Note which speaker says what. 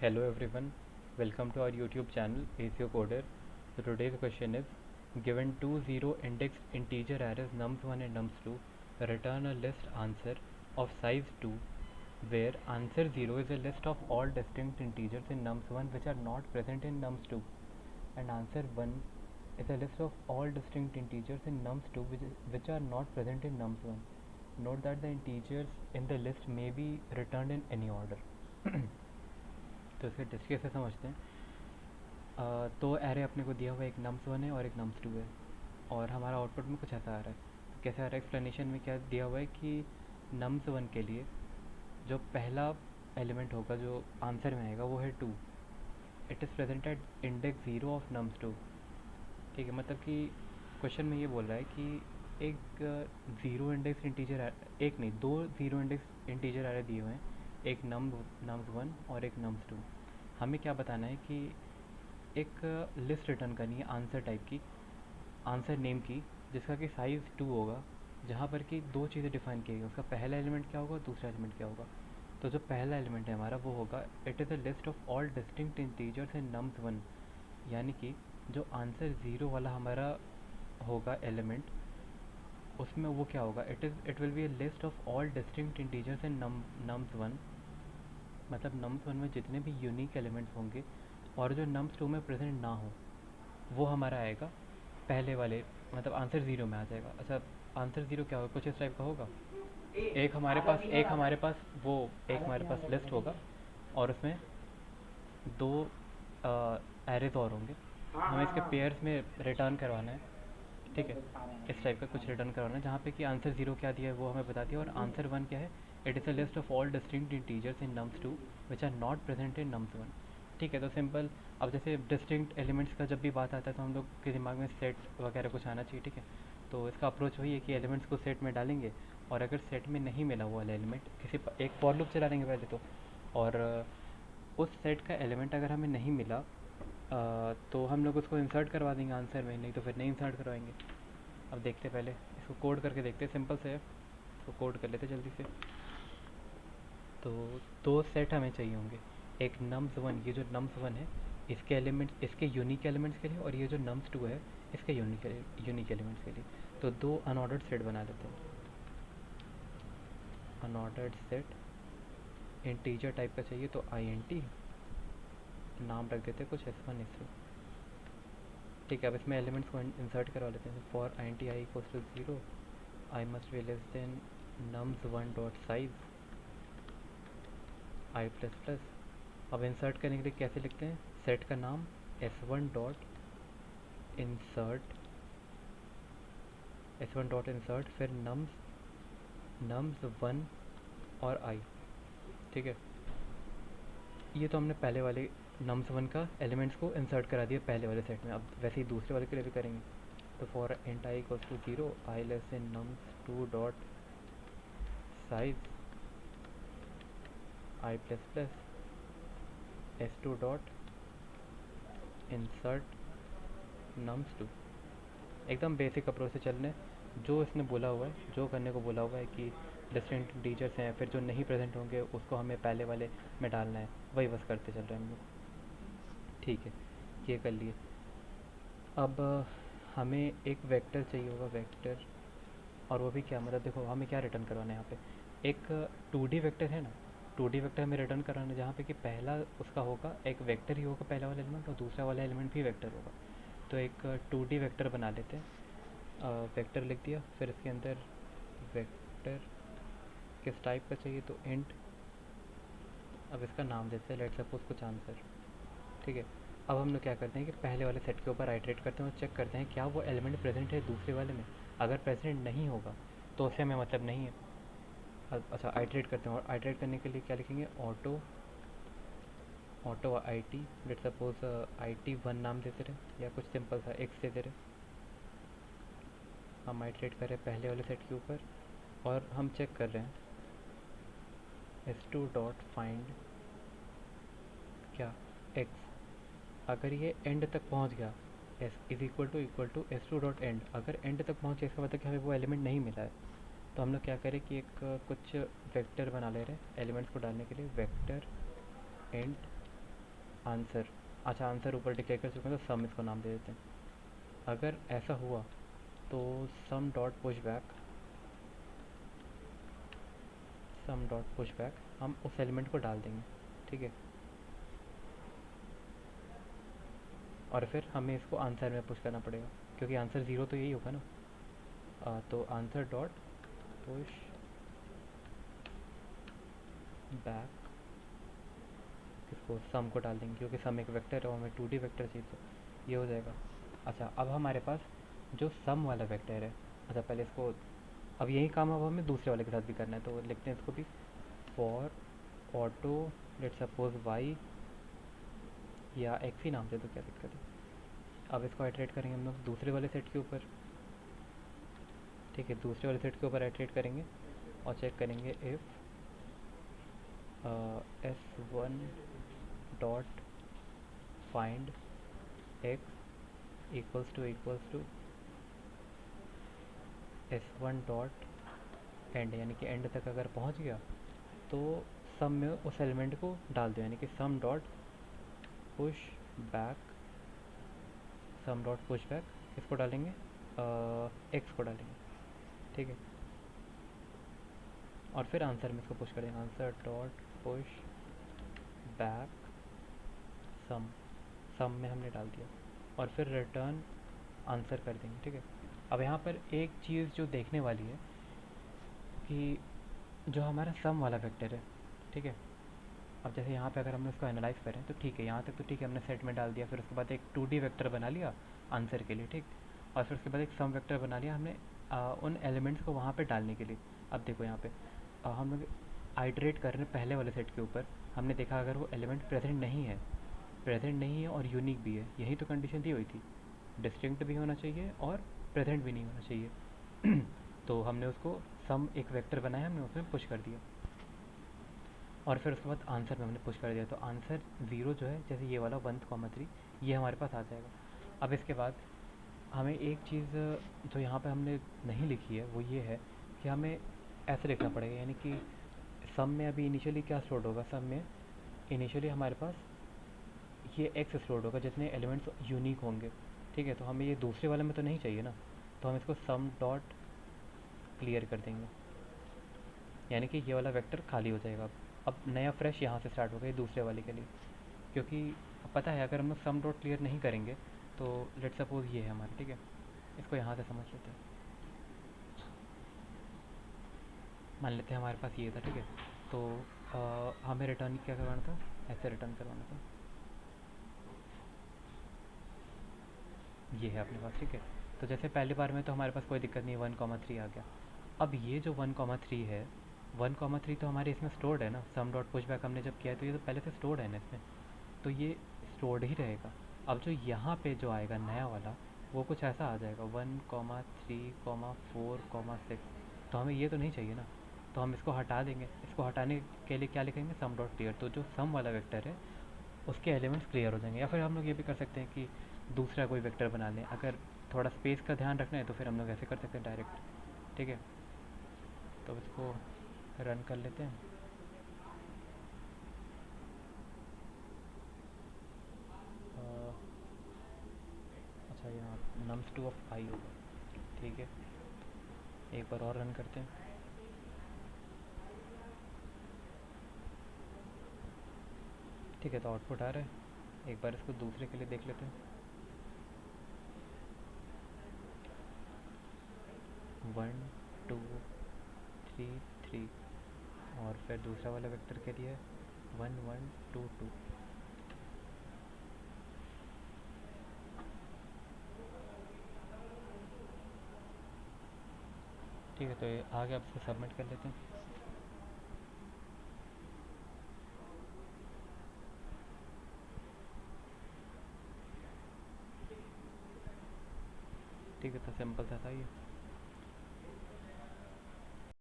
Speaker 1: Hello everyone, welcome to our YouTube channel ACO Coder. So today's question is, given two zero indexed integer arrays nums1 and nums2, return a list answer of size 2 where answer 0 is a list of all distinct integers in nums1 which are not present in nums2 and answer 1 is a list of all distinct integers in nums2 which are not present in nums1. Note that the integers in the list may be returned in any order. तो इसके test कैसे समझते हैं। तो array अपने को दिया हुआ एक nums1 है और एक nums2 है और हमारा आउटपुट में कुछ ऐसा आ रहा है। तो कैसे आ रहा है, एक्सप्लेनेशन में क्या दिया हुआ है कि nums1 के लिए जो पहला एलिमेंट होगा जो आंसर में आएगा वो है 2। It is present at index 0 of nums2। ठीक है, मतलब कि क्वेश्चन में ये बोल रहा है कि एक ज़ीरो इंडेक्स इंटीजर, एक नहीं दो ज़ीरो इंडेक्स इंटीजर एरे दिए हुए हैं, एक nums1 और एक nums2। हमें क्या बताना है कि एक लिस्ट रिटर्न करनी है आंसर टाइप की, आंसर नेम की, जिसका कि साइज़ 2 होगा, जहाँ पर कि दो चीज़ें डिफाइन की गई, उसका पहला एलिमेंट क्या होगा, दूसरा एलिमेंट क्या होगा। तो जो पहला एलिमेंट है हमारा वो होगा it is a list of all distinct integers in nums1, यानी कि जो आंसर 0 वाला हमारा होगा एलिमेंट, उसमें वो क्या होगा, it will be a list of all distinct integers in nums1। मतलब nums1 में जितने भी यूनिक एलिमेंट्स होंगे और जो nums2 में प्रेजेंट ना हो वो हमारा आएगा पहले वाले, मतलब आंसर 0 में आ जाएगा। अच्छा, आंसर 0 क्या होगा, कुछ इस टाइप का होगा। एक हमारे पास लिस्ट होगा और उसमें दो एरेज और होंगे, हमें इसके पेयर्स में रिटर्न करवाना है। ठीक है, इस टाइप का कुछ रिटर्न करवाना है जहाँ पे कि आंसर 0 क्या दिया है वो हमें बता दिया, और आंसर 1 क्या है, it is a list of all distinct integers in nums2 which are not present in nums1। ठीक है, तो सिंपल। अब जैसे डिस्टिंक्ट एलिमेंट्स का जब भी बात आता है तो हम लोग के दिमाग में सेट वगैरह कुछ आना चाहिए। ठीक है, तो इसका अप्रोच वही है कि एलिमेंट्स को सेट में डालेंगे और अगर सेट में नहीं मिला वो वाला एलिमेंट, एक फॉर लूप चला लेंगे पहले तो, और उस सेट का एलिमेंट अगर हमें नहीं मिला तो हम लोग उसको इंसर्ट करवा देंगे आंसर में, नहीं तो फिर नहीं इंसर्ट करवाएंगे। अब देखते पहले इसको कोड करके देखते, सिंपल से है, इसको कोड कर लेते जल्दी से। तो दो सेट हमें चाहिए होंगे, एक nums1, ये जो nums1 है इसके एलिमेंट्स, इसके यूनिक एलिमेंट्स के लिए, और ये जो nums2 है इसके यूनिक एलिमेंट्स के लिए। तो दो अनऑर्डर्ड सेट बना लेते हैं। अनऑर्डर्ड सेट इंटीजर टाइप का चाहिए तो int, नाम रख देते कुछ s1 s2। ठीक है, अब इसमें एलिमेंट्स को इंसर्ट करवा लेते हैं। For int i equals to 0, i must be less than nums1 dot size i plus plus. अब इंसर्ट करने के लिए कैसे लिखते हैं, सेट का नाम s1 dot insert, s1 dot insert, फिर nums1 और i। ठीक है, ये तो हमने पहले वाले nums1 का एलिमेंट्स को इंसर्ट करा दिया पहले वाले सेट में। अब वैसे ही दूसरे वाले के लिए भी करेंगे। तो for int i equals to 0, i less than nums2 dot size i plus plus s2 dot insert nums2। एकदम बेसिक अप्रोच से चल रहे हैं। जो इसने बोला हुआ है, जो करने को बोला हुआ है कि डिस्टिंक्ट टीचर्स हैं, फिर जो नहीं प्रेजेंट होंगे उसको हमें पहले वाले में डालना है, वही बस करते चल रहे हैं हम लोग। ठीक है, ये कर लिए। अब हमें एक वेक्टर चाहिए होगा, वेक्टर, और वो भी क्या, मतलब देखो हमें क्या रिटर्न करवाना है यहाँ पे, एक 2D वेक्टर है ना, 2D वेक्टर हमें रिटर्न कराना है जहाँ पे कि पहला उसका होगा एक वेक्टर ही होगा पहला वाला एलिमेंट, और दूसरा वाला एलिमेंट भी वेक्टर होगा। तो एक 2D वेक्टर बना लेते हैं। वेक्टर लिख दिया, फिर इसके अंदर वेक्टर किस टाइप का चाहिए तो इंट, अब इसका नाम देते हैं लेट्स सपोज कुछ आंसर। ठीक है, अब हम लोग क्या करते हैं कि पहले वाले सेट के ऊपर आइटरेट करते हैं और चेक करते हैं क्या वो एलिमेंट प्रेजेंट है दूसरे वाले में। अगर प्रेजेंट नहीं होगा तो उससे हमें मतलब नहीं है। अच्छा, आइटरेट करते हैं, और आइटरेट करने के लिए क्या लिखेंगे, auto I T, let suppose IT1 नाम देते रहे, या कुछ सिंपल सा एक्स देते रहे। हम आइटरेट कर रहे हैं पहले वाले सेट के ऊपर और हम चेक कर रहे हैं s2 डॉट फाइंड क्या, x। अगर ये एंड तक पहुंच गया, s is equal to s2 dot end, अगर एंड तक पहुंच गया इसका मतलब कि हमें वो एलिमेंट नहीं मिला है। तो हम लोग क्या करें कि एक कुछ वेक्टर बना ले रहे हैं एलिमेंट्स को डालने के लिए, वेक्टर एंड आंसर, अच्छा आंसर ऊपर डिक्लेयर कर चुके हैं तो सम इसको नाम दे देते हैं। अगर ऐसा हुआ तो सम डॉट पुश बैक, सम डॉट पुश बैक हम उस एलिमेंट को डाल देंगे, ठीक है। और फिर हमें इसको आंसर में पुश करना पड़ेगा, क्योंकि आंसर ज़ीरो तो यही होगा ना। तो आंसर डॉट पुश बैक, इसको सम को डाल देंगे क्योंकि सम एक वेक्टर है और हमें 2D वेक्टर चाहिए, तो ये हो जाएगा। अच्छा अब हमारे पास जो सम वाला वेक्टर है, अच्छा पहले इसको, अब यही काम अब हमें दूसरे वाले के साथ भी करना है, तो लिखते हैं इसको भी for auto let suppose Y, या एक्स ही नाम दे, तो क्या दिक्कत है। अब इसको आइटरेट करेंगे हम लोग दूसरे वाले सेट के ऊपर, ठीक है। दूसरे वाले सेट के ऊपर आइटरेट करेंगे और चेक करेंगे if S1 dot find X equals to S1 dot end, यानी कि एंड तक अगर पहुंच गया तो सम में उस एलिमेंट को डाल दो, यानी कि सम डॉट पुश बैक, सम डॉट पुश बैक इसको डालेंगे, एक्स को डालेंगे, ठीक है। और फिर आंसर में इसको पुश कर देंगे, answer dot push back sum, sum में हमने डाल दिया और फिर रिटर्न आंसर कर देंगे, ठीक है। अब यहाँ पर एक चीज़ जो देखने वाली है कि जो हमारा सम वाला वेक्टर है, ठीक है। अब जैसे यहाँ पे अगर हम इसको एनालाइज करें तो ठीक है, यहाँ तक तो ठीक है, हमने सेट में डाल दिया, फिर उसके बाद एक 2D वेक्टर बना लिया आंसर के लिए, ठीक। और फिर उसके बाद एक सम वेक्टर बना लिया हमने उन एलिमेंट्स को वहाँ पे डालने के लिए। अब देखो यहाँ पे हम लोग आइटरेट कर रहे हैं पहले वाले सेट के ऊपर, हमने देखा अगर वो एलिमेंट प्रेजेंट नहीं है, प्रेजेंट नहीं है और यूनिक भी है, यही तो कंडीशन दी हुई थी, डिस्टिंक्ट भी होना चाहिए और प्रेजेंट भी नहीं होना चाहिए। तो हमने उसको सम एक वेक्टर बनाया, हमने उसमें पुश कर दिया और फिर उसके बाद आंसर में हमने पुश कर दिया, तो आंसर ज़ीरो जो है, जैसे ये वाला 1,3 ये हमारे पास आ जाएगा। अब इसके बाद हमें एक चीज़ जो यहाँ पे हमने नहीं लिखी है वो ये है कि हमें ऐसे लिखना पड़ेगा, यानी कि सम में अभी इनिशियली क्या स्टोर्ड होगा, सम में इनिशियली हमारे पास ये एक्स स्टोर्ड होगा जितने एलिमेंट्स यूनिक होंगे, ठीक है। तो हमें ये दूसरे वाले में तो नहीं चाहिए ना, तो हम इसको सम डॉट क्लियर कर देंगे, यानी कि ये वाला वेक्टर खाली हो जाएगा। अब नया फ्रेश यहाँ से स्टार्ट होगा ये दूसरे वाले के लिए, क्योंकि पता है अगर हम लोग सम डॉट क्लियर नहीं करेंगे तो लेट सपोज ये है हमारा, ठीक है। इसको यहाँ से समझ लेते हैं, मान लेते हैं हमारे पास ये था, ठीक है। तो हमें रिटर्न क्या करवाना था, ऐसे रिटर्न करवाना था, ये है अपने पास, ठीक है। तो जैसे पहली बार में तो हमारे पास कोई दिक्कत नहीं, 1,3 आ गया। अब ये जो 1,3 है, 1,3 तो हमारे इसमें स्टोर्ड है ना, सम डॉट पुश बैक हमने जब किया है तो ये तो पहले से स्टोर्ड है ना इसमें, तो ये स्टोर्ड ही रहेगा। अब जो यहाँ पे जो आएगा नया वाला वो कुछ ऐसा आ जाएगा 1,3,4,6, तो हमें ये तो नहीं चाहिए ना, तो हम इसको हटा देंगे। इसको हटाने के लिए क्या लिखेंगे, सम डॉट क्लियर, तो जो सम वाला वेक्टर है उसके एलिमेंट्स क्लियर हो जाएंगे। या फिर हम लोग ये भी कर सकते हैं कि दूसरा कोई वेक्टर बना लें, अगर थोड़ा स्पेस का ध्यान रखना है तो फिर हम लोग ऐसे कर सकते हैं डायरेक्ट, ठीक है। तो इसको रन कर लेते हैं। अच्छा यहाँ nums2 ऑफ आई होगा, ठीक है। एक बार और रन करते हैं, ठीक है। तो आउटपुट आ रहा है, एक बार इसको दूसरे के लिए देख लेते हैं। 1,2,3,3 और फिर दूसरा वाला वेक्टर के लिए 1,1,2,2, ठीक है। तो ये आगे आप इसको सबमिट कर लेते हैं, ठीक है। तो सिंपल सा था ये।